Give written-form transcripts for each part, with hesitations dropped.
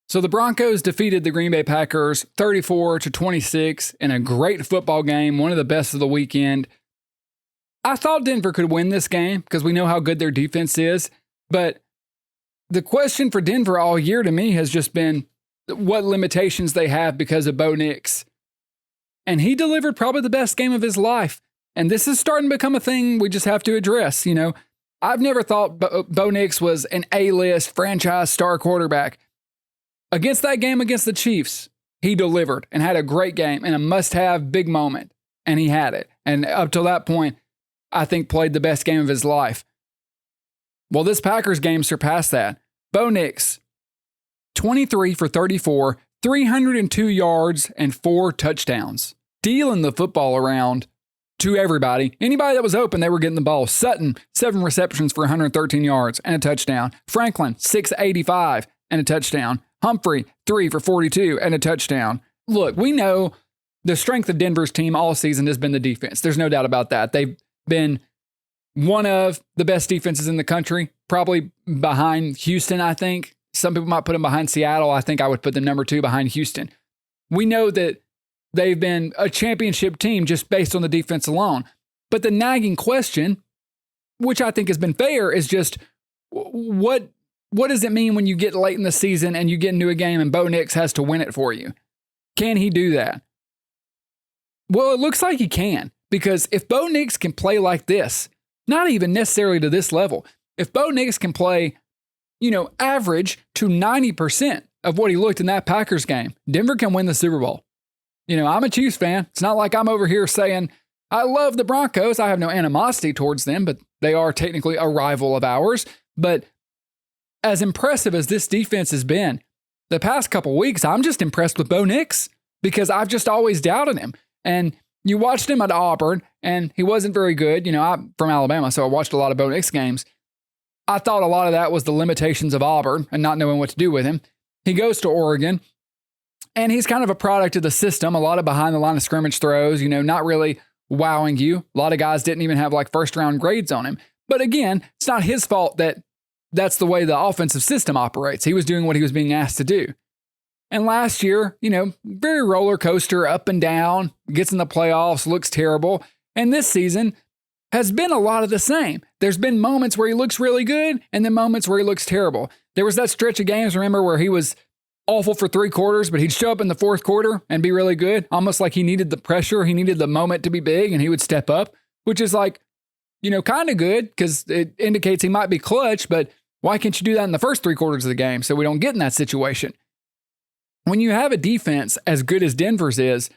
So the Broncos defeated the Green Bay Packers 34-26 in a great football game, one of the best of the weekend. I thought Denver could win this game because we know how good their defense is, but the question for Denver all year to me has just been what limitations they have because of Bo Nix. And he delivered probably the best game of his life. And this is starting to become a thing we just have to address. You know, I've never thought Bo Nix was an A-list franchise star quarterback. Against that game against the Chiefs, he delivered and had a great game and a must-have big moment. And he had it. And up till that point, I think played the best game of his life. Well, this Packers game surpassed that. Bo Nix, 23 for 34, 302 yards and 4 touchdowns. Dealing the football around to everybody. Anybody that was open, they were getting the ball. Sutton, 7 receptions for 113 yards and a touchdown. Franklin, 685 and a touchdown. Humphrey, 3 for 42 and a touchdown. Look, we know the strength of Denver's team all season has been the defense. There's no doubt about that. They've been one of the best defenses in the country, probably behind Houston, I think. Some people might put them behind Seattle. I think I would put them number 2 behind Houston. We know that they've been a championship team just based on the defense alone. But the nagging question, which I think has been fair, is just what does it mean when you get late in the season and you get into a game and Bo Nix has to win it for you? Can he do that? Well, it looks like he can, because if Bo Nix can play like this, not even necessarily to this level, if Bo Nix can play, average to 90% of what he looked in that Packers game, Denver can win the Super Bowl. I'm a Chiefs fan. It's not like I'm over here saying, I love the Broncos. I have no animosity towards them, but they are technically a rival of ours. But as impressive as this defense has been the past couple weeks, I'm just impressed with Bo Nix because I've just always doubted him. And you watched him at Auburn, and he wasn't very good. I'm from Alabama, so I watched a lot of Bo Nix games. I thought a lot of that was the limitations of Auburn and not knowing what to do with him. He goes to Oregon, and he's kind of a product of the system. A lot of behind the line of scrimmage throws, not really wowing you. A lot of guys didn't even have first round grades on him. But again, it's not his fault that that's the way the offensive system operates. He was doing what he was being asked to do. And last year, very roller coaster, up and down, gets in the playoffs, looks terrible. And this season has been a lot of the same. There's been moments where he looks really good and then moments where he looks terrible. There was that stretch of games, remember, where he was awful for 3 quarters, but he'd show up in the 4th quarter and be really good, almost like he needed the pressure. He needed the moment to be big and he would step up, which is kind of good because it indicates he might be clutch, but why can't you do that in the first 3 quarters of the game so we don't get in that situation? When you have a defense as good as Denver's is,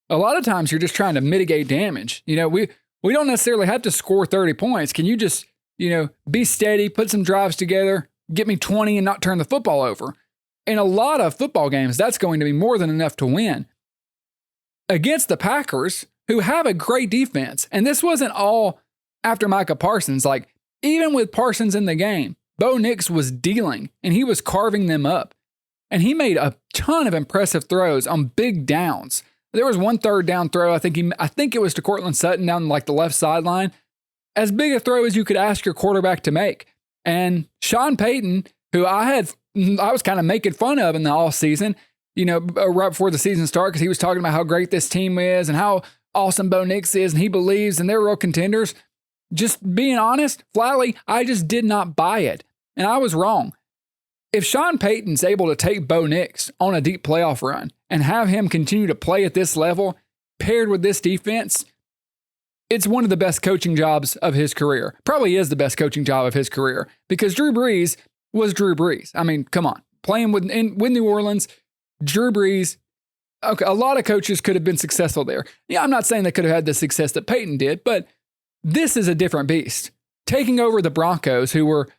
a lot of times you're just trying to mitigate damage. We don't necessarily have to score 30 points. Can you just, be steady, put some drives together, get me 20 and not turn the football over? In a lot of football games, that's going to be more than enough to win. Against the Packers, who have a great defense, and this wasn't all after Micah Parsons. Even with Parsons in the game, Bo Nix was dealing, and he was carving them up. And he made a ton of impressive throws on big downs. There was one 3rd down throw. I think it was to Cortland Sutton down the left sideline. As big a throw as you could ask your quarterback to make. And Sean Payton, who I was kind of making fun of in the off season, right before the season started, because he was talking about how great this team is and how awesome Bo Nix is, and he believes, and they're real contenders. Just being honest, flatly, I just did not buy it. And I was wrong. If Sean Payton's able to take Bo Nix on a deep playoff run and have him continue to play at this level, paired with this defense, it's one of the best coaching jobs of his career. Probably is the best coaching job of his career because Drew Brees was Drew Brees. I mean, come on. Playing with New Orleans, Drew Brees, okay, a lot of coaches could have been successful there. Yeah, I'm not saying they could have had the success that Payton did, but this is a different beast. Taking over the Broncos, who were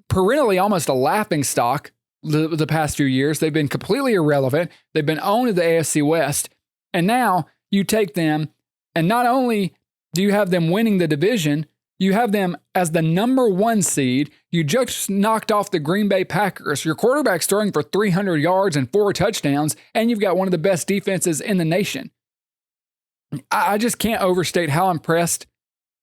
perennially almost a laughingstock the past few years. They've been completely irrelevant. They've been owned in the AFC West. And now you take them, and not only do you have them winning the division, you have them as the number 1 seed. You just knocked off the Green Bay Packers. Your quarterback's throwing for 300 yards and 4 touchdowns, and you've got one of the best defenses in the nation. I just can't overstate how impressed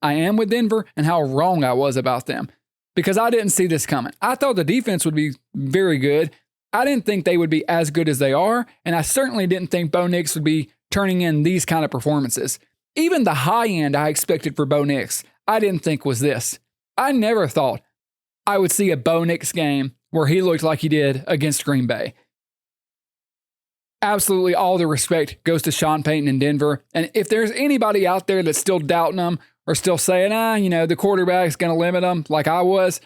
I am with Denver and how wrong I was about them. Because I didn't see this coming. I thought the defense would be very good. I didn't think they would be as good as they are, and I certainly didn't think Bo Nix would be turning in these kind of performances. Even the high end I expected for Bo Nix, I didn't think was this. I never thought I would see a Bo Nix game where he looked like he did against Green Bay. Absolutely all the respect goes to Sean Payton in Denver. And if there's anybody out there that's still doubting him or still saying, the quarterback's going to limit him like I was,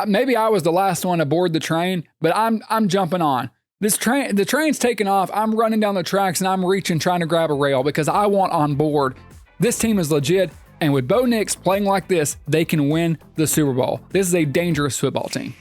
maybe I was the last one aboard the train, but I'm jumping on. The train's taking off. I'm running down the tracks and I'm reaching, trying to grab a rail because I want on board. This team is legit. And with Bo Nix playing like this, they can win the Super Bowl. This is a dangerous football team.